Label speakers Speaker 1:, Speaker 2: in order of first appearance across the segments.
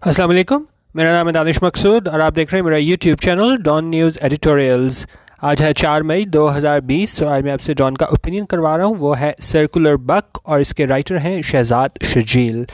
Speaker 1: अस्सलाम वालेकुम। मेरा नाम है दानिश मकसूद और आप देख रहे हैं मेरा YouTube channel Dawn news editorials. आज है 4 मई 2020 और आज मैं आपसे डॉन का ओपिनियन करवा रहा हूँ। वो है सर्कुलर बक और इसके राइटर हैं शहजाद शर्जील।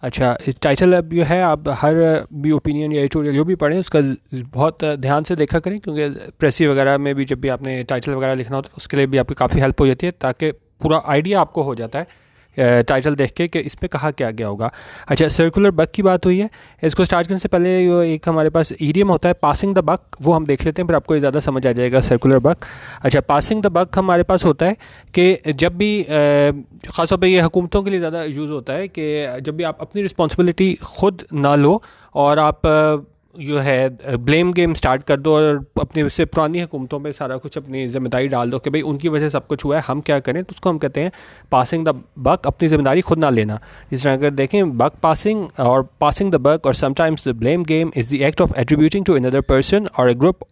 Speaker 1: अच्छा, इस टाइटल अब जो है आप हर भी ओपिनियन या एडिटोरियल जो भी पढ़ें उसका बहुत ध्यान से देखा करें, क्योंकि प्रेसी वगैरह में भी जब भी आपने टाइटल वगैरह लिखना होता है उसके लिए भी आपकी काफ़ी हेल्प हो जाती है, ताकि पूरा आइडिया आपको हो जाता है टाइटल देख के कि इसमें कहा क्या गया होगा। अच्छा, सर्कुलर बक की बात हुई है। इसको स्टार्ट करने से पहले जो एक हमारे पास ईडियम होता है पासिंग द बक, वो हम देख लेते हैं, फिर आपको ये ज़्यादा समझ आ जाएगा सर्कुलर बक। अच्छा, पासिंग द बक हमारे पास होता है कि जब भी ख़ासतौर पे ये हुकूमतों के लिए ज़्यादा यूज़ होता है कि जब भी आप अपनी रिस्पॉन्सिबिलिटी ख़ुद ना लो और आप जो है ब्लेम गेम स्टार्ट कर दो और अपनी उससे पुरानी हुकूमतों पे सारा कुछ अपनी ज़िम्मेदारी डाल दो कि भाई उनकी वजह से सब कुछ हुआ है, हम क्या करें, तो उसको हम कहते हैं पासिंग द बक, अपनी ज़िम्मेदारी खुद ना लेना। इस तरह अगर देखें बक पासिंग और पासिंग द बक और sometimes the blame game is the act of attributing to another person or a group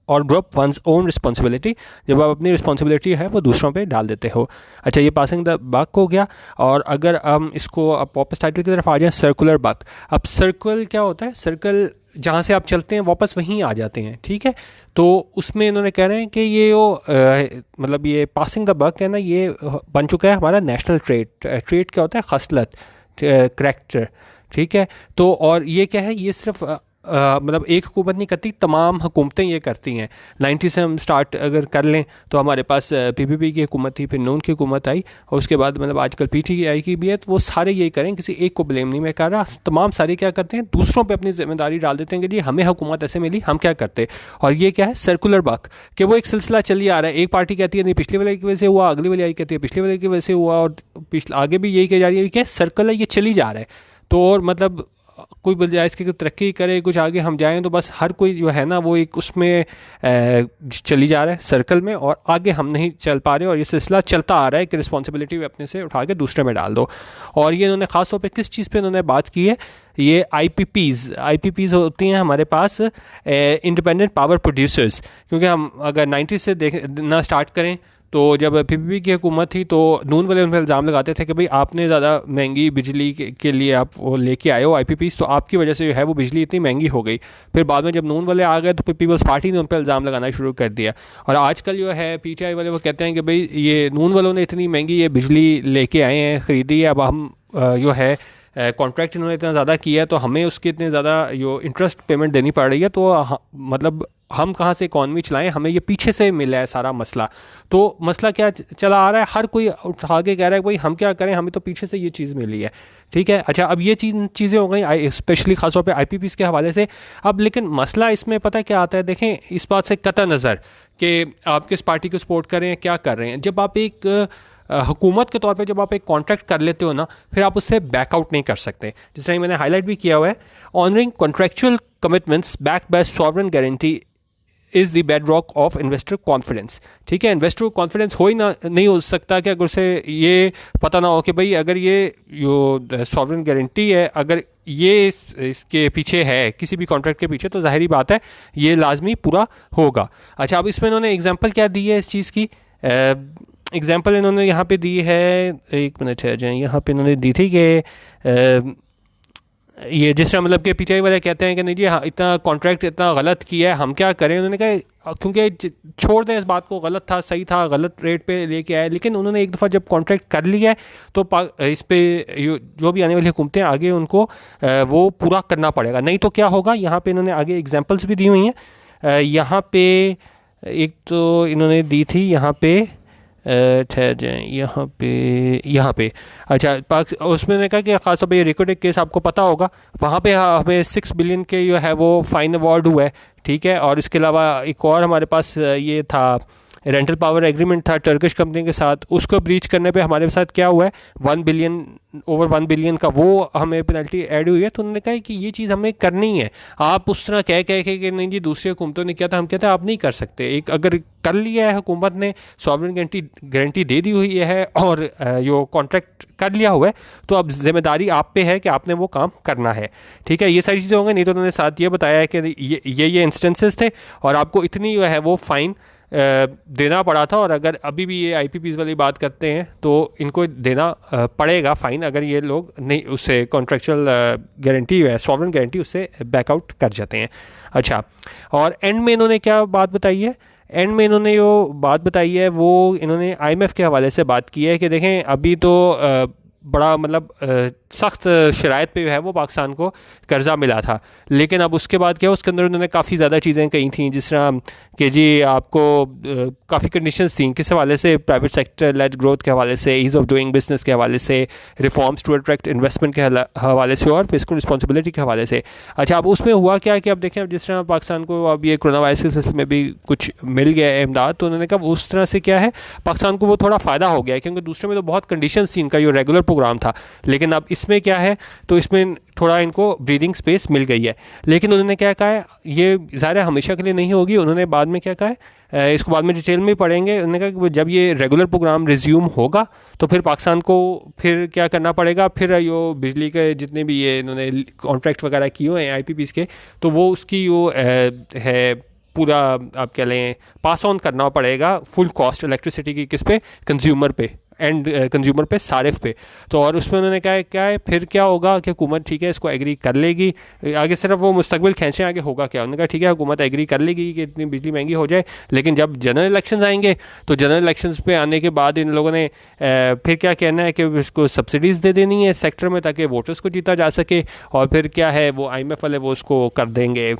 Speaker 1: or group one's own responsibility. जब आप अपनी रिस्पॉन्सिबिलिटी है वो दूसरों पे डाल देते हो। अच्छा, ये पासिंग द बक हो गया। और अगर हम इसको अब वापस टाइटल की तरफ आ जाए, सर्कुलर बक। अब सर्कल क्या होता है? सर्कल जहाँ से आप चलते हैं वापस वहीं आ जाते हैं, ठीक है। तो उसमें इन्होंने कह रहे हैं कि ये मतलब ये पासिंग द बक है ना, ये बन चुका है हमारा नेशनल ट्रेट। ट्रेट क्या होता है? खसलत, करैक्टर, ठीक है। तो और ये क्या है? ये सिर्फ मतलब एक हुकूमत नहीं करती, तमाम हुकूमतें ये करती हैं। 90 से हम स्टार्ट अगर कर लें तो हमारे पास पीपीपी की हुकूमत थी, फिर नून की हुकूमत आई और उसके बाद मतलब आजकल पीटीआई की भी है। तो वो सारे यही करें, किसी एक को ब्लेम नहीं मैं कर रहा, तमाम सारे क्या करते हैं दूसरों पे अपनी जिम्मेदारी डाल देते हैं कि जी हमें हुकूमत ऐसे मिली, हम क्या करते। और ये क्या है? सर्कुलर बक, कि वो एक सिलसिला चली आ रहा है। एक पार्टी कहती है नहीं पिछले वाले की वजह से हुआ, अगली वाली आई कहती है पिछले वाले की वजह से हुआ, और आगे भी यही कही जा रही है। क्या सर्कल है? ये चली जा रहा है। तो और मतलब कोई बजाय इसकी तरक्की करे, कुछ आगे हम जाएं, तो बस हर कोई जो है ना वो एक उसमें चली जा रहा है सर्कल में, और आगे हम नहीं चल पा रहे। और ये सिलसिला चलता आ रहा है कि रिस्पॉन्सिबिलिटी अपने से उठा के दूसरे में डाल दो। और ये इन्होंने ख़ास तौर पे किस चीज़ पे इन्होंने बात की है? ये आईपीपीज़ होती हैं हमारे पास, इंडिपेंडेंट पावर प्रोड्यूसर्स। क्योंकि हम अगर 90 से देखना स्टार्ट करें तो जब पीपीपी की हुकूमत थी तो नून वाले उन पर इल्ज़ाम लगाते थे कि भाई आपने ज़्यादा महंगी बिजली के लिए आप वो लेके आए हो आईपीपीज़, तो आपकी वजह से जो है वो बिजली इतनी महंगी हो गई। फिर बाद में जब नून वाले आ गए तो फिर पीपल्स पार्टी ने उन पर इल्ज़ाम लगाना शुरू कर दिया। और आजकल जो है पीटीआई वाले वो कहते हैं कि भाई ये नून वालों ने इतनी महंगी ये बिजली लेके आए हैं, ख़रीदी है, अब हम जो है कॉन्ट्रैक्ट इन्होंने इतना ज़्यादा किया है तो हमें उसकी इतने ज़्यादा जो इंटरेस्ट पेमेंट देनी पड़ रही है, तो मतलब हम कहाँ से इकॉनमी चलाएं, हमें ये पीछे से मिला है सारा मसला। तो मसला क्या चला आ रहा है? हर कोई उठा के कह रहा है भाई हम क्या करें, हमें तो पीछे से ये चीज़ मिली है, ठीक है। अच्छा, अब ये चीज़ें हो गई स्पेशली खासतौर पे आईपीपीज़ के हवाले से। अब लेकिन मसला इसमें पता है क्या आता है? देखें, इस बात से कतई नज़र कि आप किस पार्टी को सपोर्ट कर रहे हैं, क्या कर रहे हैं, जब आप एक हुकूमत के तौर पे जब आप एक कॉन्ट्रैक्ट कर लेते हो ना, फिर आप उससे बैकआउट नहीं कर सकते। जिस तरह मैंने हाईलाइट भी किया हुआ है, honouring contractual commitments backed by sovereign guarantee is the bed rock of investor confidence. ठीक है, इन्वेस्टर को कॉन्फिडेंस हो ही ना नहीं हो सकता कि अगर उसे ये पता ना हो कि भाई अगर ये जो सॉवरेन गारंटी है, अगर ये इसके पीछे है, किसी भी कॉन्ट्रैक्ट के पीछे, तो जाहिर बात है ये लाजमी पूरा होगा। अच्छा, अब इसमें इन्होंने एग्जाम्पल क्या दी है इस चीज़ की? एग्जाम्पल इन्होंने यहाँ पे दी है, एक मिनट है जाए, यहाँ पे इन्होंने दी थी कि ये जिस तरह मतलब कि पीटीआई वाले कहते हैं कि नहीं जी हाँ इतना कॉन्ट्रैक्ट इतना गलत किया है, हम क्या करें। उन्होंने कहा क्योंकि छोड़ दें इस बात को, गलत था, सही था, गलत रेट पे लेके आए, लेकिन उन्होंने एक दफ़ा जब कॉन्ट्रैक्ट कर लिया है तो इस पे जो भी आने वाली हुकूमतें आगे उनको वो पूरा करना पड़ेगा, नहीं तो क्या होगा। यहाँ पे इन्होंने आगे एग्जाम्पल्स भी दी हुई हैं। यहाँ पे एक तो इन्होंने दी थी यहाँ पे, ठहर जाएँ, यहाँ पे अच्छा उसमें ने कहा कि ख़ासतौर पर ये रिकॉर्डिंग केस आपको पता होगा, वहाँ पे हमें 6 बिलियन के जो है वो फ़ाइन अवार्ड हुआ है, ठीक है। और इसके अलावा एक और हमारे पास ये था रेंटल पावर एग्रीमेंट था टर्किश कंपनी के साथ, उसको ब्रीच करने पे हमारे साथ क्या हुआ है, 1 बिलियन ओवर 1 बिलियन का वो हमें पेनल्टी ऐड हुई है। तो उन्होंने कहा कि ये चीज़ हमें करनी है। आप उस तरह कह के कि नहीं जी दूसरी हुकूमतों ने किया था, हम कहते हैं आप नहीं कर सकते। एक अगर कर लिया है हुकूमत ने, सॉवरेन गारंटी दे दी हुई है और यो कॉन्ट्रैक्ट कर लिया हुआ है, तो अब जिम्मेदारी आप पे है कि आपने वो काम करना है। ठीक है, ये सारी चीज़ें होंगी। नहीं तो उन्होंने साथ ये बताया है कि ये इंस्टेंसेस थे और आपको इतनी जो है वो फ़ाइन देना पड़ा था, और अगर अभी भी ये IPPs वाली बात करते हैं तो इनको देना पड़ेगा फ़ाइन अगर ये लोग नहीं उससे कॉन्ट्रेक्चुअल गारंटी है, सॉवरेन गारंटी उससे बैकआउट कर जाते हैं। अच्छा, और एंड में इन्होंने क्या बात बताई है? एंड में इन्होंने जो बात बताई है वो इन्होंने IMF के हवाले से बात की है कि देखें अभी तो बड़ा मतलब सख्त शराइत पे है वो पाकिस्तान को कर्जा मिला था, लेकिन अब उसके बाद क्या उसके अंदर उन्होंने काफ़ी ज़्यादा चीज़ें कही थी, जिस तरह कि जी आपको काफ़ी कंडीशंस थी किस हवाले से, प्राइवेट सेक्टर लेड ग्रोथ के हवाले से, ईज़ ऑफ डूइंग बिजनेस के हवाले से, रिफॉर्म्स टू अट्रैक्ट इन्वेस्टमेंट के हवाले से और फिस्कल रिस्पॉन्सिबिलिटी के हवाले से। अच्छा, अब उसमें हुआ क्या कि अब देखें, अब जिस तरह पाकिस्तान को अब ये कोरोना वायरस के सिलसिले में भी कुछ मिल गया है इमदाद, तो उन्होंने कहा उस तरह से क्या है पाकिस्तान को वो थोड़ा फ़ायदा हो गया है, क्योंकि दूसरे में तो बहुत कंडीशंस थी, इनका जो रेगुलर प्रोग्राम था, लेकिन अब इसमें क्या है तो इसमें थोड़ा इनको ब्रीदिंग स्पेस मिल गई है। लेकिन उन्होंने क्या कहा है, ये ज़ाहिर हमेशा के लिए नहीं होगी। उन्होंने बाद में क्या कहा है, इसको बाद में डिटेल में पढ़ेंगे। उन्होंने कहा कि जब ये रेगुलर प्रोग्राम रिज्यूम होगा तो फिर पाकिस्तान को फिर क्या करना पड़ेगा, फिर यो बिजली के जितने भी ये इन्होंने कॉन्ट्रैक्ट वगैरह किए हुए हैं IPPs के, तो वो उसकी जो है पूरा आप कह लें पास ऑन करना पड़ेगा फुल कॉस्ट इलेक्ट्रिसिटी की, किस पे, कंज्यूमर पे, एंड कंज्यूमर पे, सारिफ पे। तो और उसमें उन्होंने कहा क्या है फिर क्या होगा कि हुकूमत ठीक है इसको एग्री कर लेगी, आगे सिर्फ वो मुस्तकबिल खींचें, आगे होगा क्या। उन्होंने कहा ठीक है हुकूमत एग्री कर लेगी कि इतनी बिजली महंगी हो जाए, लेकिन जब जनरल इलेक्शंस आएंगे तो जनरल इलेक्शंस पे आने के बाद इन लोगों ने फिर क्या कहना है कि उसको सब्सिडीज़ दे देनी है सेक्टर में ताकि वोटर्स को जीता जा सके, और फिर क्या है वो IMF वाले वो उसको कर देंगे,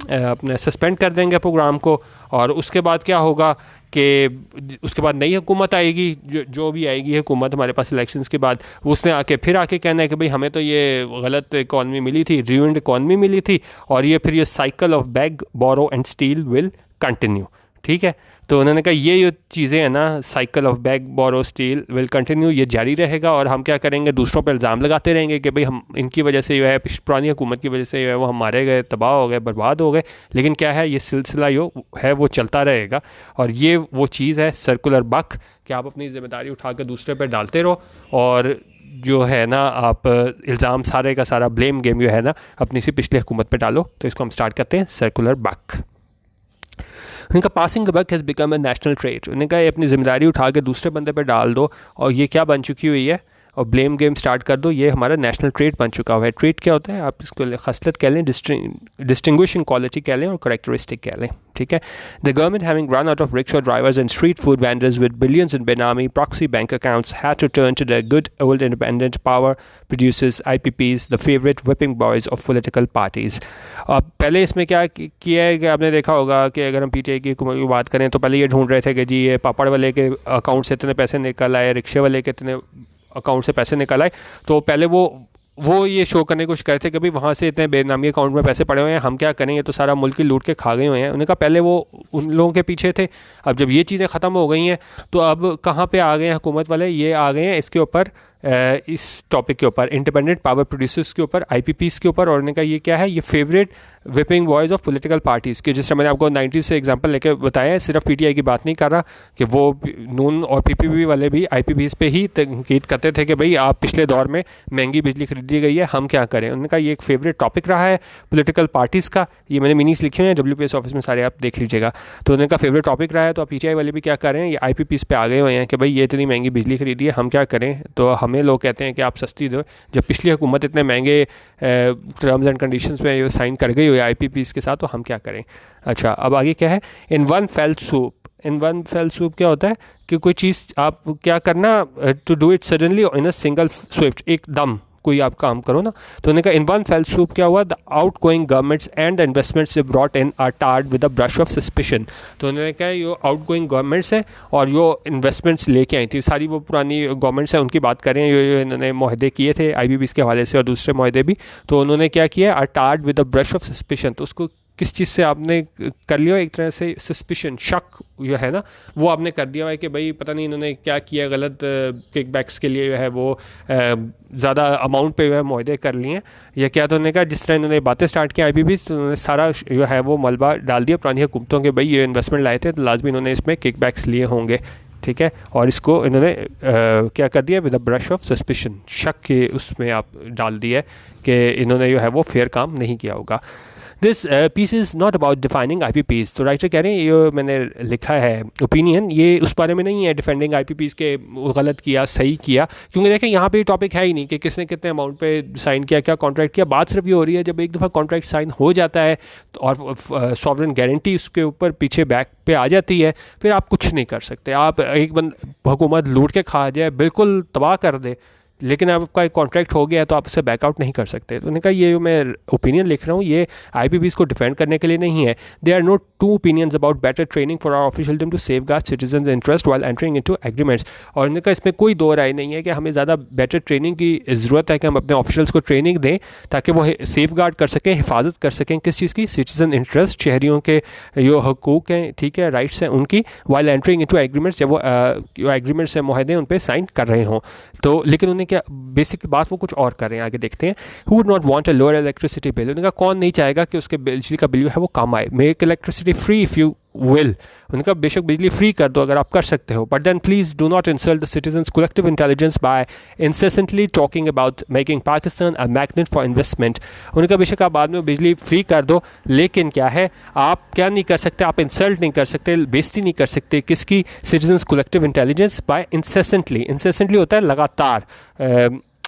Speaker 1: अपने सस्पेंड कर देंगे प्रोग्राम को। और उसके बाद क्या होगा कि उसके बाद नई हुकूमत आएगी, जो भी आएगी हुकूमत हमारे पास इलेक्शंस के बाद, उसने आके कहना है कि भाई हमें तो ये गलत इकॉनमी मिली थी, रूइंड इकॉनमी मिली थी, और ये फिर ये cycle of beg borrow and steal will continue. ठीक है, तो उन्होंने कहा ये चीज़ें हैं ना, cycle of beg borrow steal will continue, ये जारी रहेगा, और हम क्या करेंगे दूसरों पर इल्ज़ाम लगाते रहेंगे कि भाई हम इनकी वजह से जो है पुरानी हुकूमत की वजह से जो है वो हम मारे गए, तबाह हो गए, बर्बाद हो गए। लेकिन क्या है ये सिलसिला जो है वो चलता रहेगा, और ये वो चीज़ है सर्कुलर बक कि आप अपनी जिम्मेदारी उठा कर दूसरे पर डालते रहो, और जो है ना आप इल्ज़ाम सारे का सारा ब्लेम गेम जो है ना अपनी सी पिछली हुकूमत पर डालो। तो इसको हम स्टार्ट करते हैं, सर्कुलर बक। उनका passing the buck has become a national trait. उन्होंने कहा अपनी जिम्मेदारी उठा के दूसरे बंदे पे डाल दो, और ये क्या बन चुकी हुई है, और ब्लेम गेम स्टार्ट कर दो, ये हमारा नेशनल ट्रेट बन चुका हुआ है। ट्रेट क्या होता है, आप इसको खसलत कह लें, डिस्टिंग्विशिंग क्वालिटी कह लें, और करेक्टरिस्टिक कह लें। ठीक है, the government having run out of rickshaw drivers and street food vendors with billions in benami proxy bank accounts had to turn to the good old independent power producers IPPs, the favourite whipping boys of political parties. अब पहले इसमें क्या किया है कि आपने देखा होगा कि अगर हम PTI की हुकूमत की बात करें तो पहले ये ढूंढ रहे थे कि जी ये पापड़ वाले के अकाउंट से इतने पैसे निकल आए, रिक्शे वाले के इतने अकाउंट से पैसे निकल आए, तो पहले वो ये शो करने की कोशिश करते कि भाई वहाँ से इतने बेनामी अकाउंट में पैसे पड़े हुए हैं, हम क्या करें, ये तो सारा मुल्क ही लूट के खा गए हुए हैं। उन्होंने कहा पहले वो उन लोगों के पीछे थे, अब जब ये चीज़ें ख़त्म हो गई हैं तो अब कहाँ पे आ गए हैं हुकूमत वाले, ये आ गए हैं इसके ऊपर, इस टॉपिक के ऊपर, इंडिपेंडेंट पावर प्रोड्यूसर्स के ऊपर, IPPs के ऊपर। और उन्होंने कहा ये क्या है, ये favourite whipping boys of political parties के, जिस तरह मैंने आपको 90s से एग्जांपल लेके बताया, सिर्फ PTI की बात नहीं कर रहा कि वो नून और PPP वाले भी IPPs पे ही तनकीद करते थे कि भाई आप पिछले दौर में महंगी बिजली खरीदी गई है, हम क्या करें। उन्होंने कहा ये एक फेवरेट टॉपिक रहा है पॉलिटिकल पार्टीज़ का, ये मैंने मीनिंग्स लिखे हुए हैं WPS ऑफिस में सारे, आप देख लीजिएगा। तो उन्होंने कहा फेवरेट टॉपिक रहा है, तो आप PTI वाले भी क्या करें, ये IPPs पे आ गए हुए हैं कि भाई ये इतनी महंगी बिजली खरीदी है, हम क्या करें। तो हमें लोग कहते हैं कि आप सस्ती दो, जब पिछली हुकूमत इतने महंगे टर्म्स एंड कंडीशंस में ये साइन कर गई हुई IPPs के साथ, तो हम क्या करें। अच्छा, अब आगे क्या है, इन वन फेल सूप क्या होता है कि कोई चीज़ आप क्या करना, to do it suddenly in a single swift, एकदम कोई आप काम करो ना। तो उन्होंने कहा इन वन फेल सूप क्या हुआ, the out going governments and the investments brought in are tarred with a brush of suspicion. तो उन्होंने कहा ये आउट गोइंग गवर्नमेंट्स हैं और जो इन्वेस्टमेंट्स लेके आई थी, सारी वो पुरानी गवर्नमेंट्स हैं, उनकी बात करें, जो इन्होंने माहदे किए थे IPPs के हवाले से और दूसरे माहदे भी, तो उन्होंने क्या किया, are tarred with a brush of suspicion. तो उसको किस चीज़ से आपने कर लिया, एक तरह से सस्पिशन, शक जो है ना, वो आपने कर दिया है कि भाई पता नहीं इन्होंने क्या किया गलत, किकबैक्स के लिए जो है वो ज़्यादा अमाउंट पे जो है मुआहदे कर लिए हैं, या क्या तो उन्होंने कहा जिस तरह इन्होंने बातें स्टार्ट की आईपीपी, तो उन्होंने सारा जो है वो मलबा डाल दिया पुरानी हुकूमतों के, भाई ये इन्वेस्टमेंट लाए थे तो लाजमी इन्होंने इसमें किकबैक्स लिए होंगे, ठीक है, और इसको इन्होंने क्या कर दिया, with a brush of suspicion, शक के उसमें आप डाल दिया कि इन्होंने जो है वो फेयर काम नहीं किया होगा। This piece is not about defining IPPs। तो राइटर कह रहे हैं ये मैंने लिखा है ओपिनियन, ये उस बारे में नहीं है डिफेंडिंग IPPs के गलत किया सही किया, क्योंकि देखें यहाँ पे टॉपिक है ही नहीं कि किसने कितने अमाउंट पे साइन किया, क्या कॉन्ट्रैक्ट किया। बात सिर्फ ये हो रही है जब एक दफ़ा कॉन्ट्रैक्ट साइन हो जाता है और सॉवरेन गारंटी उसके ऊपर पीछे बैक पे आ जाती है, फिर आप कुछ नहीं कर सकते। आप एक हुकूमत लूट के खा जाए, बिल्कुल तबाह कर दे, लेकिन आपका एक कॉन्ट्रैक्ट हो गया है तो आप उससे बैकआउट नहीं कर सकते। तो उन्होंने कहा ये मैं ओपिनियन लिख रहा हूँ, ये IPPs को डिफेंड करने के लिए नहीं है। They are not two opinions about better training for our official team to safeguard citizens interest while entering into agreements. और उन्होंने कहा इसमें कोई दो राय नहीं है कि हमें ज़्यादा बेटर ट्रेनिंग की ज़रूरत है, कि हम अपने ऑफिशियल्स को ट्रेनिंग दें ताकि वो सेफगार्ड कर सकें, हिफाजत कर सकें किस चीज़ की, सिटीजन इंटरेस्ट, शहरियों के जो हकूक़ हैं, ठीक है, राइट्स हैं उनकी, वाइल एंटरिंग इनटू एग्रीमेंट्स, जब वो एग्रीमेंट्स हैं, मुआहदे उन पर साइन कर रहे हों। तो लेकिन उन्हें क्या बेसिक बात वो कुछ और कर रहे हैं, आगे देखते हैं। Who would not want a lower electricity bill. उन्होंने कहा कौन नहीं चाहेगा कि उसके बिजली का बिल है वो कम आए। Make electricity free if you will. उनका बेशक बिजली फ्री कर दो अगर आप कर सकते हो, but then please do not insult the citizens collective intelligence by incessantly talking about making Pakistan a magnet for investment. उनका बेशक आप बाद में बिजली फ्री कर दो, लेकिन क्या है, आप क्या नहीं कर सकते, आप इंसल्ट नहीं कर सकते, बेइज्जती नहीं कर सकते किसकी, citizens collective intelligence by incessantly. Incessantly होता है लगातार,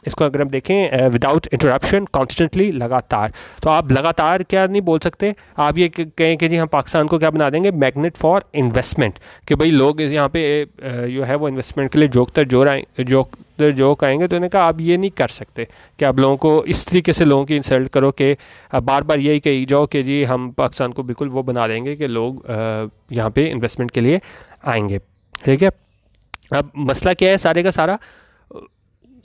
Speaker 1: इसको अगर हम देखें विदाउट इंटरप्शन, कॉन्स्टेंटली, लगातार। तो आप लगातार क्या नहीं बोल सकते, आप ये कहें कि जी हम पाकिस्तान को क्या बना देंगे, मैग्नेट फॉर इन्वेस्टमेंट, कि भाई लोग यहाँ पे जो है वो इन्वेस्टमेंट के लिए जोक आएंगे। तो उन्होंने कहा आप ये नहीं कर सकते कि आप लोगों को इस तरीके से लोगों की इंसल्ट करो कि बार बार यही कही जाओ कि जी हम पाकिस्तान को बिल्कुल वो बना देंगे कि लोग यहाँ पे इन्वेस्टमेंट के लिए आएंगे, ठीक है। अब मसला क्या है सारे का सारा,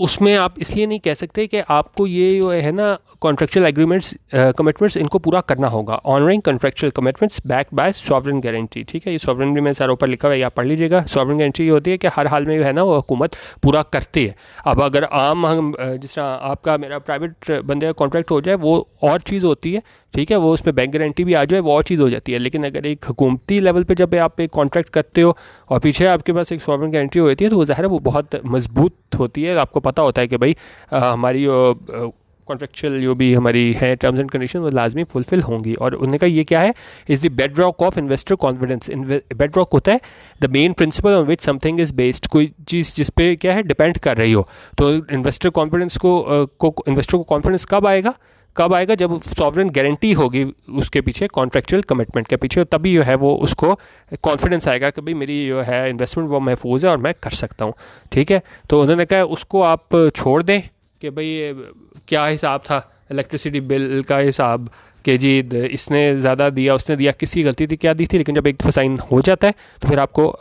Speaker 1: उसमें आप इसलिए नहीं कह सकते कि आपको ये जो है ना कॉन्ट्रेक्चुअल एग्रीमेंट्स, कमिटमेंट्स, इनको पूरा करना होगा। Honouring contractual commitments back by sovereign guarantee, ठीक है। ये सॉवरेन भी मैं सारा ऊपर लिखा हुआ है, आप पढ़ लीजिएगा। सॉवरेन गारंटी ये होती है कि हर हाल में जो है ना वो हुकूमत पूरा करती है। अब अगर आम हम जिस तरह आपका मेरा प्राइवेट बंदे का कॉन्ट्रैक्ट हो जाए वो और चीज़ होती है, ठीक है, वो उसमें बैंक गारंटी भी आ जाए वो और चीज़ हो जाती है। लेकिन अगर एक हुकूमती लेवल पे जब आप एक कॉन्ट्रैक्ट करते हो और पीछे आपके पास एक सॉवरेन गारंटी होती है तो वो ज़ाहिर है वो बहुत मजबूत होती है। आपको पता होता है कि भाई हमारी कॉन्ट्रेक्चुअल जो भी हमारी है टर्म्स एंड कंडीशन वो लाजमी फुलफिल होंगी। और उन्होंने कहा ये क्या है, is the bed rock of investor confidence. Bed rock होता है the main principal on which something is based, कोई चीज़ जिस पे क्या है डिपेंड कर रही हो। तो इन्वेस्टर कॉन्फिडेंस इन्वेस्टर को कॉन्फिडेंस कब आएगा जब सॉवरेन गारंटी होगी उसके पीछे, कॉन्ट्रेक्चुअल कमिटमेंट के पीछे, तभी जो है वो उसको कॉन्फिडेंस आएगा कि भाई मेरी जो है इन्वेस्टमेंट वो महफूज है और मैं कर सकता हूँ, ठीक है। तो उन्होंने कहा उसको आप छोड़ दें कि भाई क्या हिसाब था इलेक्ट्रिसिटी बिल का हिसाब, कि जी इसने ज़्यादा दिया उसने दिया, किसी गलती थी क्या दी थी, लेकिन जब एक दफ़ा साइन हो जाता है तो फिर आपको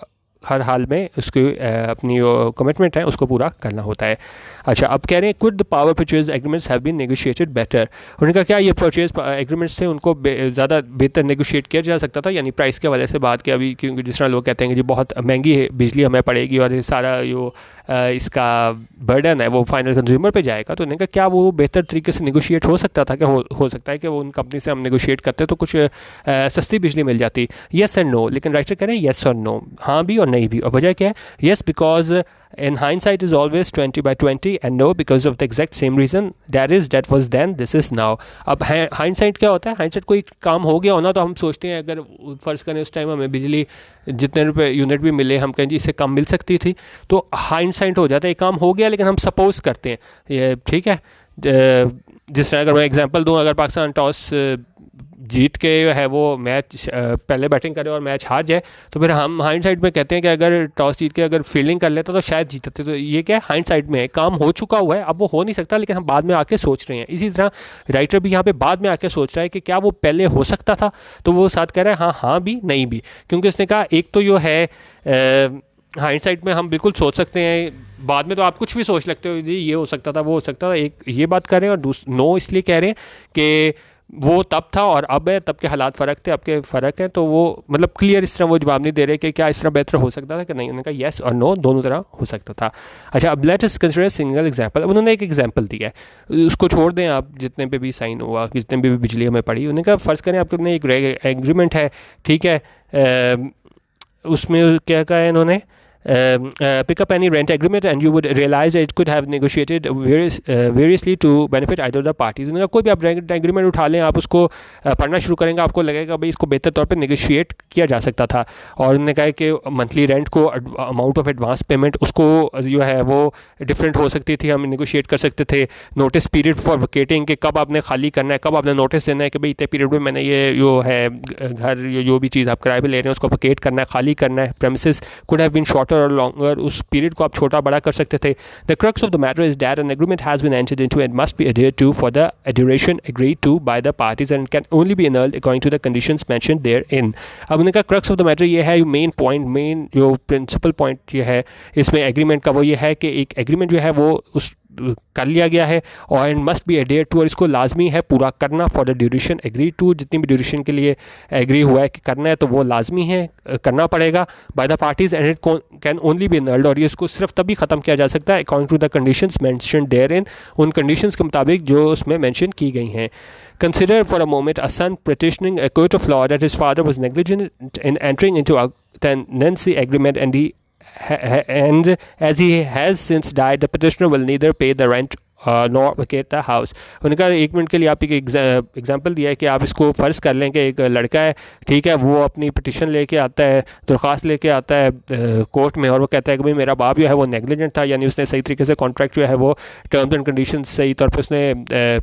Speaker 1: हर हाल में उसकी अपनी जो कमिटमेंट है उसको पूरा करना होता है। अच्छा, अब कह रहे हैं could the power purchase agreements have been negotiated better. उन्होंने कहा क्या ये परचेज एग्रीमेंट्स थे उनको ज़्यादा बेहतर नेगोशिएट किया जा सकता था, यानी प्राइस के वजह से बात किया अभी, क्योंकि जिस तरह लोग कहते हैं कि जी बहुत महंगी है बिजली हमें पड़ेगी और ये सारा जो इसका बर्डन है वो फाइनल कंज्यूमर पे जाएगा। तो उन्होंने कहा क्या वो बेहतर तरीके से नेगोशिएट हो सकता था, क्या हो सकता है कि वो उन कंपनी से हम नेगोशिएट करते तो कुछ सस्ती बिजली मिल जाती। येस एंड नो, लेकिन राइटर कह रहे हैं येस और नो, हाँ भी और नहीं भी। और वजह क्या है, yes because in hindsight is always 20/20 and no because of the exact same reason, that was then, this is now। अब hindsight क्या होता है, hindsight कोई काम हो गया होना तो हम सोचते हैं अगर फ़र्ज़ करें उस टाइम हमें बिजली जितने रुपए यूनिट भी मिले हम कहें जी इससे कम मिल सकती थी, तो hindsight हो जाता है, काम हो गया लेकिन हम सपोज़ करते हैं ये, ठीक है। जिस तरह अगर मैं एग्जांपल दूं, अगर पाकिस्तान टॉस जीत के है वो मैच पहले बैटिंग करे और मैच हार जाए तो फिर हम हाइंडसाइड में कहते हैं कि अगर टॉस जीत के अगर फील्डिंग कर लेता तो शायद जीतते। तो ये क्या है, हाइंडसाइड में है, काम हो चुका हुआ है, अब वो हो नहीं सकता, लेकिन हम बाद में आके सोच रहे हैं। इसी तरह राइटर भी यहाँ पे बाद में आके सोच रहा है कि क्या वो पहले हो सकता था, तो वो साथ कह रहा है हाँ भी नहीं भी, क्योंकि उसने कहा एक तो जो है हाइंडसाइड में हम बिल्कुल सोच सकते हैं, बाद में तो आप कुछ भी सोच लगते हो जी ये हो सकता था वो हो सकता था, एक ये बात कर रहे हैं। और नो इसलिए कह रहे हैं कि वो तब था और अब है, तब के हालात फ़र्क थे, अब के फ़र्क हैं, तो वो मतलब क्लियर इस तरह वो जवाब नहीं दे रहे कि क्या इस तरह बेहतर हो सकता था कि नहीं। उन्होंने कहा येस और नो दोनों तरह हो सकता था। अच्छा, अब let us consider single example. अब उन्होंने एक एग्जांपल दिया है, उसको छोड़ दें आप, जितने पे भी साइन हुआ, जितने पे भी बिजली हमें पड़ी। उन्होंने कहा फ़र्ज़ करें आपने एक एग्रीमेंट है, ठीक है, उसमें क्या कहा है इन्होंने, pick up any rent agreement and you would realize that it could have negotiated variously to benefit either the parties। उन्होंने कहा कोई भी आप रेंट एग्रीमेंट उठा लें, आप उसको पढ़ना शुरू करेंगे, आपको लगेगा भाई इसको बेहतर तौर पे नेगोशिएट किया जा सकता था। और उन्होंने कहा कि मंथली रेंट को, अमाउंट ऑफ एडवांस पेमेंट उसको जो है वो डिफरेंट हो सकती थी, हम नेगोशिएट कर सकते थे। नोटिस पीरियड फॉर वकेटिंग कि कब आपने खाली करना है, कब आपने नोटिस देना है कि भाई इतने पीरियड में मैंने ये जो है घर, जो भी चीज़ आप किराए पे ले रहे हैं उसको वकेट करना है, खाली करना है। Premises could have been shorter और लॉन्गर, उस पीरियड को आप छोटा बड़ा कर सकते थे। The crux of the matter is that an agreement has been entered into and must be adhered to for the duration agreed to by the parties and can only be annulled according to the conditions mentioned therein. अब उनका crux of the matter ये है, main point, main जो principal point ये है इसमें agreement का, वो ये है कि एक एग्रीमेंट जो है वो उस कर लिया गया है और and must be adhere to, और इसको लाजमी है पूरा करना for the duration agree to, जितनी भी ड्यूरेशन के लिए एग्री हुआ है कि करना है तो वो लाजमी है, करना पड़ेगा by the parties and it can only be annulled, और ये इसको सिर्फ तभी ख़त्म किया जा सकता है according to the conditions mentioned therein, उन कंडीशंस के मुताबिक जो उसमें मेंशन की गई हैं। Consider for a moment a son petitioning a court of law that his father was negligent in entering into a tenancy agreement and as he has since died, the petitioner will neither pay the rent not vacate the house. उन्होंने कहा एक minute के लिए आप एक example दिया है कि आप इसको फ़र्ज़ कर लें कि एक लड़का है, ठीक है, वो अपनी पिटिशन लेके आता है, दरख्वास्त लेके आता है कोर्ट में, और वो कहता है कि भाई मेरा बाप जो है वो नेग्लिजेंट था, यानी उसने सही तरीके से कॉन्ट्रैक्ट जो है वो टर्म्स एंड कंडीशन सही तौर पर उसने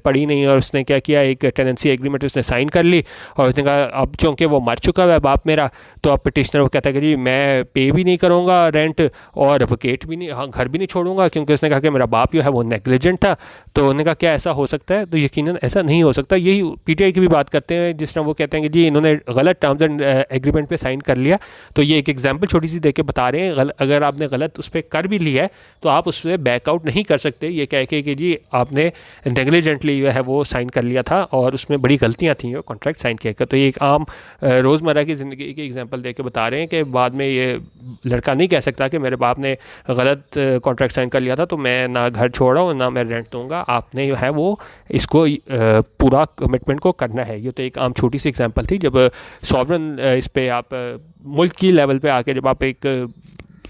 Speaker 1: पढ़ी नहीं, और उसने क्या किया, एक टेनेंसी एग्रीमेंट उसने साइन कर ली, और उसने कहा अब चूँकि वो मर चुका हुआ है बाप मेरा, तो अब पिटिशनर वो कहता है कि जी मैं पे भी नहीं करूँगा रेंट और वकेट भी नहीं, हाँ घर भी नहीं छोड़ूंगा, क्योंकि उसने कहा कि मेरा बाप जो है वो नेग्लिजेंट था। तो उन्होंने कहा क्या ऐसा हो सकता है? तो यकीनन ऐसा नहीं हो सकता। यही पीटीआई की भी बात करते हैं, जिस तरह वो कहते हैं कि जी इन्होंने गलत टर्म्स एंड एग्रीमेंट पे साइन कर लिया। तो ये एक एग्जांपल छोटी सी देके बता रहे हैं, अगर आपने गलत उस पर कर भी लिया है तो आप उससे बैकआउट नहीं कर सकते, ये कह के कि जी आपने नेग्लिजेंटली जो है वो साइन कर लिया था और उसमें बड़ी गलतियाँ थी और कॉन्ट्रैक्ट साइन किया। तो ये एक आम रोज़मर्रा की ज़िंदगी की एग्जाम्पल दे के बता रहे हैं कि बाद में ये लड़का नहीं कह सकता कि मेरे बाप ने गलत कॉन्ट्रैक्ट साइन कर लिया था तो मैं ना घर छोड़ रहा हूँ ना मैं रेंट दूँगा। आपने जो है वो इसको पूरा कमिटमेंट को करना है। ये तो एक आम छोटी सी एग्जांपल थी। जब सॉवरन इस पे आप मुल्क की लेवल पे आके जब आप एक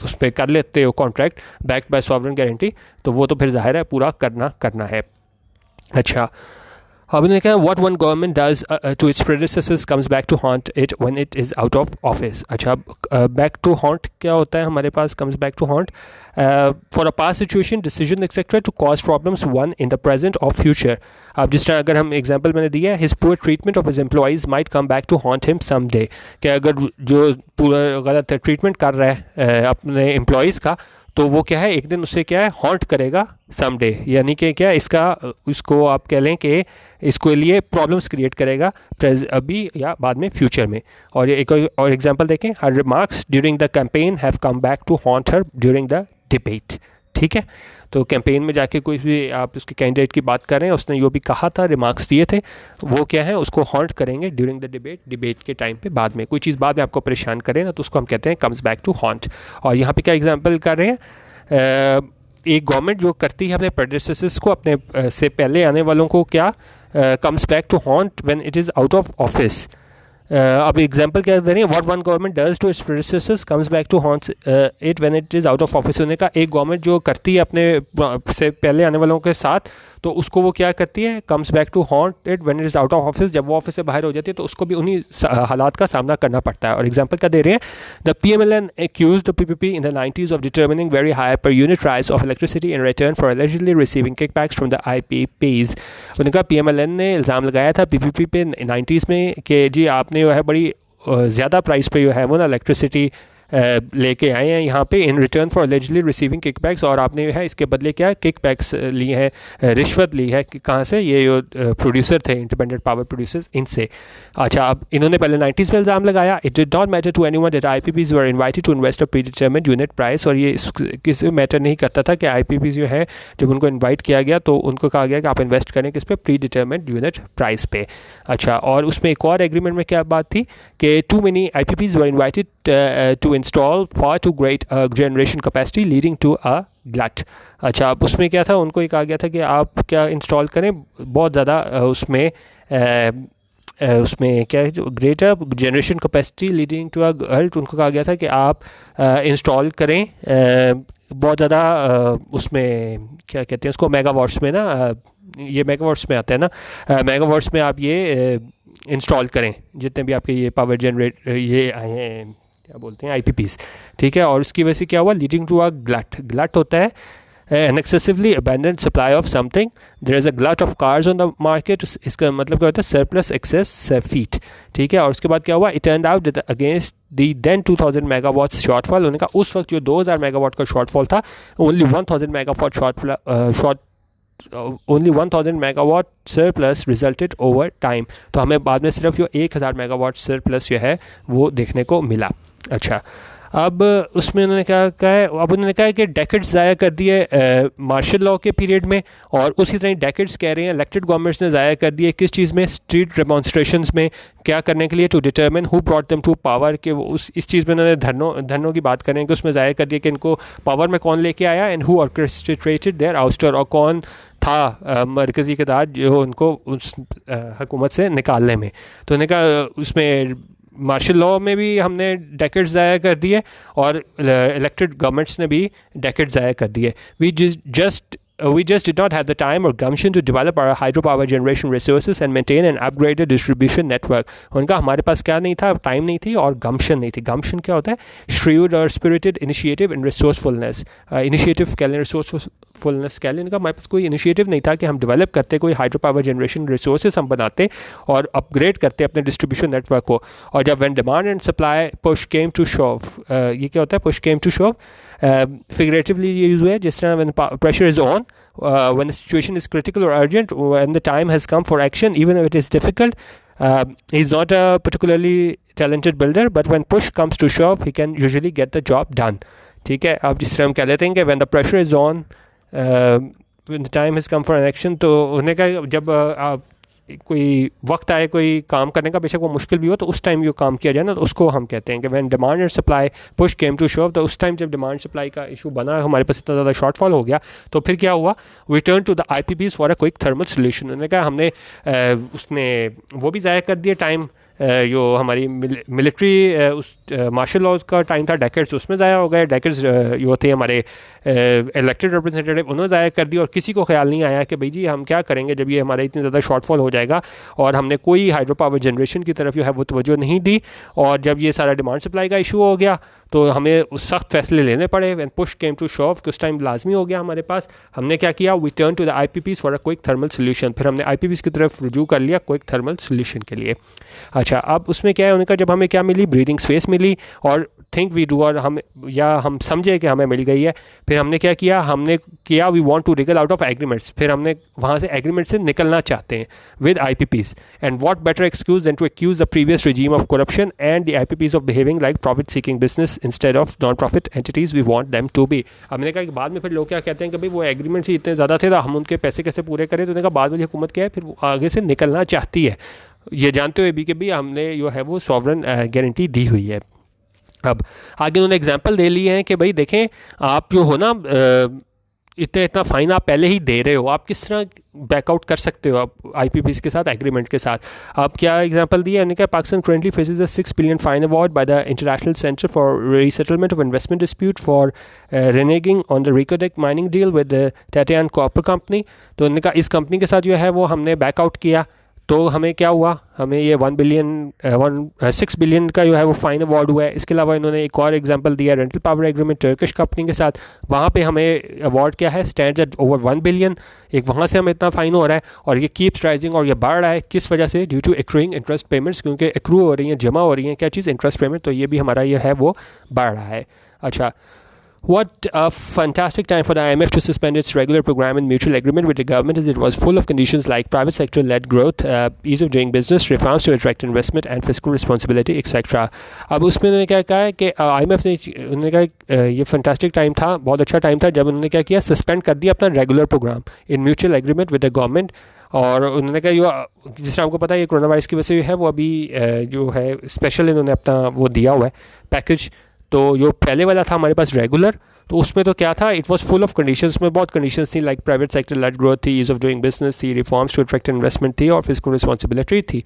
Speaker 1: उस पर कर लेते हो contract backed by sovereign guarantee, तो वो तो फिर जाहिर है पूरा करना है। अच्छा, अब उन्होंने कहा what one government does to its predecessors comes back to haunt it when it is out of office। अच्छा, back to haunt क्या होता है हमारे पास? comes back to haunt for a past situation, decision etc to cause problems one in the present or future। अब जिस तरह अगर हम एग्जांपल मैंने दिया है, his poor treatment of his employees might come back to haunt him someday। कि अगर जो पूरा गलत ट्रीटमेंट कर रहा है अपने एम्प्लॉयज़ का, तो वो क्या है एक दिन उससे क्या है हॉन्ट करेगा समडे, यानी कि क्या इसको आप कह लें कि इसको लिए प्रॉब्लम्स क्रिएट करेगा अभी या बाद में फ्यूचर में। और एक और एग्जांपल देखें, her remarks during the campaign have come back to haunt her during the debate. ठीक है, तो कैंपेन में जाके कोई भी आप उसके कैंडिडेट की बात कर रहे हैं, उसने जो भी कहा था, रिमार्क्स दिए थे, वो क्या है उसको हॉन्ट करेंगे ड्यूरिंग द डिबेट के टाइम पे। बाद में कोई चीज़ बाद में आपको परेशान करे ना, तो उसको हम कहते हैं कम्स बैक टू हॉन्ट। और यहाँ पे क्या एग्जांपल कर रहे हैं, एक गवर्नमेंट जो करती है अपने प्रेडिसेसर्स को, अपने से पहले आने वालों को क्या comes back to haunt when it is out of office. अब एग्जांपल क्या दे रहे हैं, what one government does to its predecessors comes back to haunt it when it is out of office. होने का एक गवर्नमेंट जो करती है अपने से पहले आने वालों के साथ, तो उसको वो क्या करती है, comes back to haunt it when it is out of office. जब वो ऑफिस से बाहर हो जाती है तो उसको भी उन्हीं हालात का सामना करना पड़ता है। और एग्जांपल क्या दे रहे हैं, the PMLN accused the PPP in the 90s of determining very high per unit price of electricity in return for allegedly receiving kickbacks from the IPPs। उन्होंने कहा PMLN ने इल्ज़ाम लगाया था PPP पे 90s में कि जी आपने जो है बड़ी ज़्यादा प्राइस पे जो है वो ना इलेक्ट्रिसिटी लेके आए हैं यहाँ पे in return for eligibly receiving kickbacks, और आपने है इसके बदले क्या किकबैक्स ली है, रिश्वत ली है कहाँ से, ये जो प्रोड्यूसर थे इंडिपेंडेंट पावर प्रोड्यूसर्स इनसे। अच्छा, अब इन्होंने पहले 90s में इल्ज़ाम लगाया, it did not matter to anyone that IPPs were invited to invest a predetermined unit price, और ये किसी मैटर नहीं करता था कि आईपीपीज जो है जब उनको इन्वाइट किया गया तो उनको कहा गया कि आप इन्वेस्ट करें किस पे, प्रीडिटरमिन्ड यूनिट प्राइस पे। अच्छा, और उसमें एक और एग्रीमेंट में क्या बात थी कि too many IPPs were invited to install far too great generation capacity leading to a glut. अच्छा, अब उसमें क्या था, उनको ये कहा गया था कि आप क्या इंस्टॉल करें बहुत ज़्यादा उसमें क्या है जो greater generation capacity leading to a glut, उनको कहा गया था कि आप इंस्टॉल करें बहुत ज़्यादा उसमें क्या कहते हैं उसको, मेगावाट्स में ना, ये मेगावाट्स में आता है ना, मेगावाट्स में आप ये इंस्टॉल करें जितने भी आपके ये पावर जनरेट ये आए हैं क्या बोलते हैं आईपीपीज, ठीक है। और उसकी वजह से क्या हुआ, leading to a glut, glut होता है an excessively abundant supply of something, there is a glut of cars on the market, इसका मतलब क्या होता है, surplus excess feet, ठीक है। और उसके बाद क्या हुआ, it turned out that against the then 2000 megawatts shortfall, उन्होंने कहा उस वक्त जो 2000 मेगावाट का शॉर्टफॉल था, only 1000 megawatt only 1000 megawatt surplus resulted over time, तो हमें बाद में सिर्फ जो 1000 मेगावाट surplus जो है वो देखने को मिला। अच्छा, अब उसमें उन्होंने क्या कहा है, अब उन्होंने कहा है कि डेकेड्स ज़ाया कर दिए मार्शल लॉ के पीरियड में, और उसी तरह डेकेड्स कह रहे हैं इलेक्टेड गवर्नमेंट्स ने ज़ाया कर दिए किस चीज़ में, स्ट्रीट डेमोन्स्ट्रेशंस में, क्या करने के लिए, to determine who brought them to power, के उस इस चीज़ में उन्होंने धरनों की बात करें कि उसमें ज़ाया कर दिया कि इनको पावर में कौन लेके आया, and who orchestrated there ouster, और कौन था मरकज़ी इक़्तिदार जो उनको उस हुकूमत से निकालने में। तो उन्होंने कहा उसमें मार्शल लॉ में भी हमने डेकेड्स ज़ाया कर दिए और इलेक्टेड गवर्नमेंट्स ने भी डेकेड्स ज़ाया कर दिए। We just did not have the time or gumption to develop our hydropower generation resources and maintain an upgraded distribution network. उनका हमारे पास क्या नहीं था, टाइम नहीं थी और गम्पशन नहीं थी। गम्पशन क्या होता है, shrewd और spirited initiative and resourcefulness। Initiative कह लें, रिसोर्सफुलनेस कह लें, इनका हमारे पास कोई इनिशिएटिव नहीं था कि हम डेवलप करते कोई हाइड्रो पावर जनरेशन रिसोर्सेज हम बनाते और अपग्रेड करते अपने डिस्ट्रीब्यूशन नेटवर्क को। और जब when demand and supply push came to shove, ये क्या होता है push came to shove, figuratively ये यूज़ हुआ है जिस तरह when pressure is on, when the situation is critical or urgent, when the time has come for action, even if it is difficult. He's not a particularly talented builder, but when push comes to shove, he can usually get the job done. ठीक है, अब जिस तरह हम कह लेते हैं कि when the pressure is on, when the time has come for an action, तो उन्हें का जब कोई वक्त आए कोई काम करने का, बेशक वो मुश्किल भी हो, तो उस टाइम जो काम किया जाए ना, तो उसको हम कहते हैं कि when demand and supply push came to shove, तो उस टाइम जब डिमांड सप्लाई का इशू बना, हमारे पास इतना ज़्यादा शॉर्टफॉल हो गया, तो फिर क्या हुआ, we turn to the IPPs for a quick thermal solution. उन्होंने कहा हमने उसने वो भी ज़ाया कर दिया टाइम, जो हमारी मिलिट्री उस मार्शल लॉ का टाइम था डेकेड्स, उसमें ज़ाया हो गए। डेकेड्स जो थे हमारे इलेक्टेड रिप्रेजेंटेटिव, उन्होंने ज़ाया कर दिया, और किसी को ख्याल नहीं आया कि भाई जी हम क्या करेंगे जब ये हमारा इतनी ज़्यादा शॉर्टफॉल हो जाएगा, और हमने कोई हाइड्रो पावर जनरेशन की तरफ जो है वो तवज्जो नहीं दी। और जब ये सारा डिमांड सप्लाई का इशू हो गया तो हमें उस सख्त फैसले लेने पड़े। When push came to shove, उस टाइम लाजमी हो गया हमारे पास, हमने क्या किया, we turn to the IPPs for a quick thermal solution. फिर हमने आईपीपीज की तरफ रुजू कर लिया क्विक थर्मल सोल्यूशन के लिए। अच्छा, अब उसमें क्या है, उनका जब हमें क्या मिली, ब्रीदिंग स्पेस मिली, और थिंक वी डू, और हम समझे कि हमें मिल गई है। फिर हमने क्या किया, हमने किया we want to wriggle out of agreements, फिर हमने वहाँ से एग्रीमेंट से निकलना चाहते हैं with IPPs. And what better excuse than to accuse the previous regime of corruption and the IPPs of behaving like profit seeking business instead of non profit entities we want them to be. हमने कहा कि बाद में फिर लोग क्या कहते हैं कि भाई वो एग्रीमेंट्स ही इतने ज़्यादा थे, तो हम उनके पैसे कैसे पूरे करें। तो उन्होंने कहा बाद वाली हुकूमत क्या है, फिर वो आगे से निकलना चाहती है, ये जानते हुए भी कि भाई हमने जो है वो सॉवरन गारंटी दी हुई है। अब आगे उन्होंने एग्जांपल दे लिए हैं कि भाई देखें आप जो हो ना, इतना फ़ाइन आप पहले ही दे रहे हो, आप किस तरह बैकआउट कर सकते हो आप आईपीपीज के साथ, एग्रीमेंट के साथ। आप क्या एग्जांपल दिया, यानी कि Pakistan currently faces a $6 billion fine award by the international centre for resettlement of investment dispute for reneging on the Reko Diq mining deal with Tethyan copper company. तो उन्होंने कहा इस कंपनी के साथ जो है वो हमने बैकआउट किया, तो हमें क्या हुआ, हमें ये 1 बिलियन 6 बिलियन का जो है वो फ़ाइन अवार्ड हुआ है। इसके अलावा इन्होंने एक और एग्जांपल दिया rental power agreement Turkish company के साथ, वहाँ पे हमें अवार्ड क्या है, स्टैंड्स एट ओवर 1 बिलियन, एक वहाँ से हमें इतना फ़ाइन हो रहा है और ये कीप्स राइजिंग और ये बढ़ रहा है। किस वजह से? Due to accruing interest payments, क्योंकि एक्रू हो रही हैं, जमा हो रही हैं क्या चीज़, इंटरेस्ट पेमेंट, तो ये भी हमारा ये है वो बढ़ रहा है। अच्छा, what a fantastic time for the IMF to suspend its regular program in mutual agreement with the government, as it was full of conditions like private sector-led growth, ease of doing business, reforms to attract investment and fiscal responsibility, etc. अब उसमें उन्होंने क्या कहा है कि IMF ने उन्होंने कहा ये फंटास्टिक टाइम था, बहुत अच्छा टाइम था जब उन्होंने क्या किया, सस्पेंड कर दिया अपना regular programme in mutual agreement with the government. और उन्होंने कहा जो जिस तरह आपको पता है ये कोरोना वायरस की वजह से है वो अभी जो है स्पेशल इन्होंने अपना वो दिया हुआ है पैकेज। तो जो पहले वाला था हमारे पास रेगुलर, तो उसमें तो क्या था, it was full of conditions, में बहुत कंडीशंस थी, like private sector led growth थी, ईज ऑफ डूइंग बिजनेस थी, रिफॉर्म्स टू अट्रैक्ट इन्वेस्टमेंट थी और फिस्कल रिस्पॉन्सिबिलिटी थी।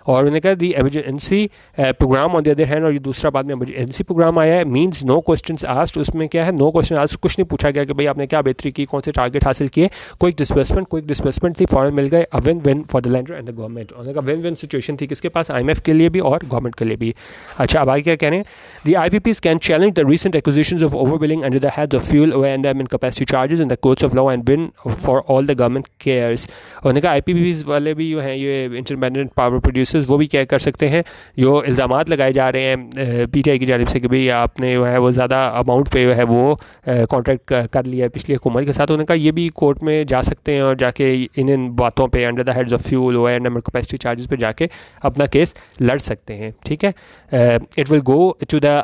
Speaker 1: और उन्होंने कहा the emergency programme on the other hand, और ये दूसरा बाद में एमरजेंसी प्रोग्राम आया है, मींस नो क्वेश्चंस आस्क्ड। उसमें क्या है, नो क्वेश्चन आस्क्ड, कुछ नहीं पूछा गया कि भाई आपने क्या बेहतरी की, कौन से टारगेट हासिल किए, क्विक डिस्बर्समेंट थी, फॉरन मिल गए, a win win for the lander and the government. उन्होंने कहा विन विन सिचुएशन थी किसके पास, IMF के लिए भी और गवर्नमेंट के लिए भी। अच्छा, अब आगे क्या कह रहे हैं, the IPPs can challenge the recent acquisitions of overbilling under the head of fuel O&M and capacity charges in the courts of law and win for all the government cares. उन्होंने कहा IPPs वाले भी जो हैं ये intermediate power producers, वो भी क्या कर सकते हैं, जो इल्ज़ामात लगाए जा रहे हैं PTI की जानिब से कि भाई आपने जो है वो ज़्यादा अमाउंट पे जो है वो कॉन्ट्रैक्ट कर लिया है पिछली हुकूमत के साथ। उन्होंने कहा ये भी कोर्ट में जा सकते हैं और जाके इन बातों पे under the heads of fuel O&M capacity charges पे जाके अपना केस लड़ सकते हैं। ठीक है, it will go to the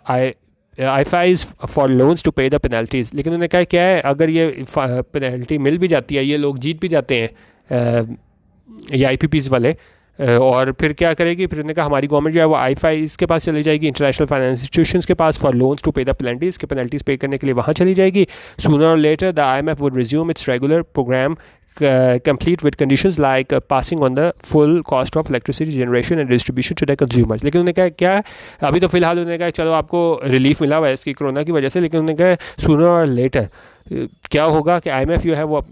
Speaker 1: IFIs for loans to pay the penalties. लेकिन उन्होंने कहा क्या है, अगर ये पेनल्टी मिल भी जाती है, ये लोग जीत भी जाते हैं ये IPPs वाले, और फिर क्या करेगी, फिर उन्होंने कहा हमारी गवर्नमेंट जो है वो IFIs के पास चली जाएगी, इंटरनेशनल फाइनेंस इंस्टीट्यूशंस के पास, for loans to pay the penalties, के पेनल्टीज़ पे करने के लिए वहाँ चली जाएगी। Sooner or later the IMF would resume its regular programme complete with conditions like passing on the full cost of electricity generation and distribution to the consumers। लेकिन उन्होंने कहा क्या है, अभी तो फिलहाल उन्होंने कहा चलो आपको रिलीफ मिला हुआ है इसकी कोरोना की वजह से, लेकिन उन्होंने कहा सूनर और लेटर क्या होगा कि IMF जो है वो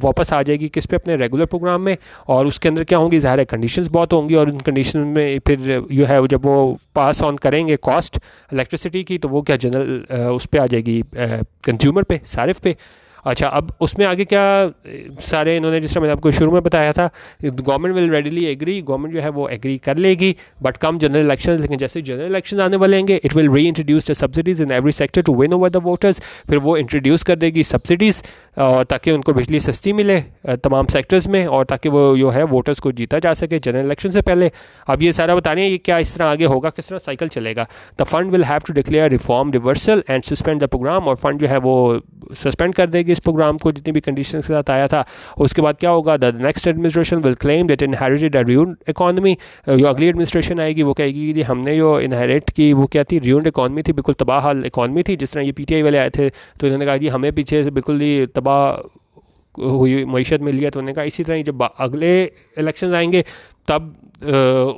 Speaker 1: वापस आ जाएगी किस पे, अपने रेगुलर प्रोग्राम में, और उसके अंदर क्या होंगी, ज़ाहिर है कंडीशंस बहुत होंगी, और उन कंडीशन में फिर जो है जब वो पास ऑन करेंगे कॉस्ट इलेक्ट्रिसिटी की, तो वो क्या जनरल उस पर आ जाएगी कंज्यूमर पे, सारिफ पे। अच्छा, अब उसमें आगे क्या सारे इन्होंने, जिस तरह मैंने आपको शुरू में बताया था, government will readily agree, government जो है वो एग्री कर लेगी, बट कम जनरल इलेक्शन, लेकिन जैसे जनरल इलेक्शन आने वाले होंगे, it will reintroduce the subsidies in every sector to win over the voters. फिर वो इंट्रोड्यूस कर देगी सब्सिडीज़ ताकि उनको बिजली सस्ती मिले तमाम सेक्टर्स में, और ताकि वो जो है वोटर्स को जीता जा सके जनरल इलेक्शन से पहले। अब ये सारा बता रहे हैं ये क्या इस तरह आगे होगा, किस तरह साइकिल चलेगा। The fund will have to declare reform reversal and suspend the programme, और फंड जो है वो सस्पेंड कर देगी इस प्रोग्राम को जितनी भी कंडीशन के साथ आया था। उसके बाद क्या होगा, the next administration will claim that inherited a ruined economy. जो अगली एडमिनिस्ट्रेशन आएगी वो कहेगी कि हमने जो इनहेरिट की वो क्या थी, रूइंड इकोनॉमी थी, बिल्कुल तबाह हाल इकोनॉमी थी। जिस तरह ये PTI वाले आए थे तो इन्होंने कहा कि हमें पीछे से बिल्कुल ही तबाह हुई मैशत मिली है, तो उन्होंने कहा इसी तरह जब अगले इलेक्शन आएंगे तब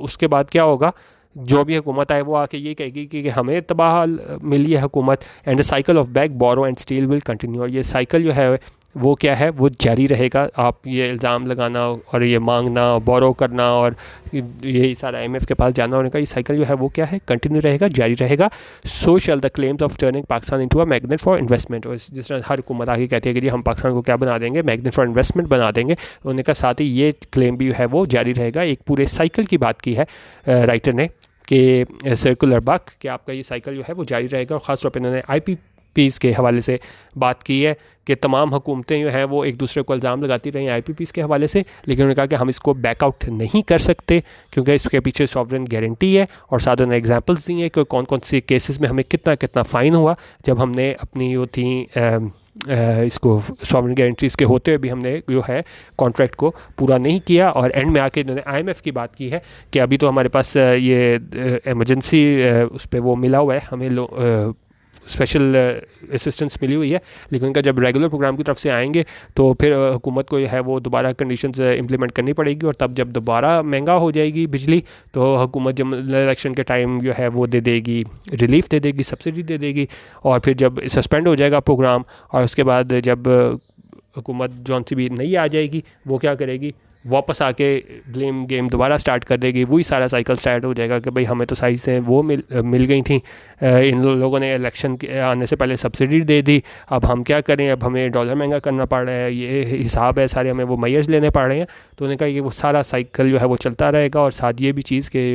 Speaker 1: उसके बाद क्या होगा, जो भी हुकूमत आए वो आके ये कहेगी कि हमें तबाह मिली है हुकूमत, and the cycle of beg borrow and steal will continue. और ये साइकिल जो है वो क्या है, वो जारी रहेगा। आप ये इल्ज़ाम लगाना और ये मांगना और बोरो करना और यही सारा IMF के पास जाना, उनका ये साइकिल जो है वो क्या है, कंटिन्यू रहेगा, जारी रहेगा। So shall the claims of turning Pakistan into a magnet for investment. और जिस तरह हर हुकूमत आगे कहती है कि जी हम पाकिस्तान को क्या बना देंगे, मैग्नेट फॉर इन्वेस्टमेंट बना देंगे, उनका साथ ही ये क्लेम भी है वो जारी रहेगा। एक पूरे साइकिल की बात की है राइटर ने कि सर्कुलर बक, कि आपका ये साइकिल जो है वो जारी रहेगा। और ख़ास तौर पर इन्होंने IPPs के हवाले से बात की है कि तमाम हुकूमतें जो हैं वो एक दूसरे को इल्ज़ाम लगाती रही IPPs के हवाले से, लेकिन उन्होंने कहा कि हम इसको बैकआउट नहीं कर सकते क्योंकि इसके पीछे सॉवरेन गारंटी है। और साथ उन्होंने एग्जांपल्स दी हैं कि कौन कौन से केसेस में हमें कितना कितना फ़ाइन हुआ जब हमने अपनी जो थी इसको सॉवरेन गारंटीज़ के होते हुए भी हमने जो है कॉन्ट्रैक्ट को पूरा नहीं किया। और एंड में आके इन्होंने IMF की बात की है कि अभी तो हमारे पास ये इमरजेंसी उस पर वो मिला हुआ है, हमें स्पेशल असिस्टेंस मिली हुई है, लेकिन उनका जब रेगुलर प्रोग्राम की तरफ से आएंगे तो फिर हुकूमत को है वो दोबारा कंडीशंस इंप्लीमेंट करनी पड़ेगी। और तब जब दोबारा महंगा हो जाएगी बिजली तो हुकूमत जब इलेक्शन के टाइम जो है वो दे देगी, रिलीफ दे देगी, सब्सिडी दे देगी। और फिर जब सस्पेंड हो जाएगा प्रोग्राम और उसके बाद जब हुकूमत जौन सी भी नई आ जाएगी वो क्या करेगी, वापस आके ब्लेम गेम दोबारा स्टार्ट कर देगी, वही सारा साइकिल स्टार्ट हो जाएगा कि भाई हमें तो सही से वो मिल गई थी, इन लोगों ने इलेक्शन के आने से पहले सब्सिडी दे दी, अब हम क्या करें, अब हमें डॉलर महंगा करना पड़ रहा है, ये हिसाब है सारे, हमें वो मैयर्स लेने पड़ रहे हैं। तो उन्होंने कहा कि वो सारा साइकिल जो है वो चलता रहेगा। और साथ ये भी चीज़ के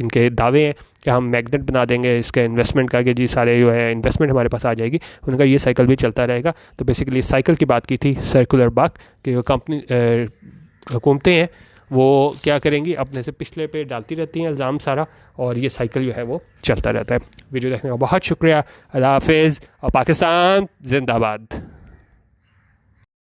Speaker 1: इनके दावे हैं कि हम मैग्नेट बना देंगे इसके इन्वेस्टमेंट का, कि जी सारे जो है इन्वेस्टमेंट हमारे पास आ जाएगी। उनका ये साइकिल भी चलता रहेगा। तो बेसिकली साइकिल की बात की थी, सर्कुलर बक, कि कंपनी हुकूमतें हैं वो क्या करेंगी, अपने से पिछले पे डालती रहती हैं इल्ज़ाम सारा, और ये साइकिल जो है वो चलता रहता है। वीडियो देखने का बहुत शुक्रिया। अल्लाह हाफिज़ और पाकिस्तान जिंदाबाद।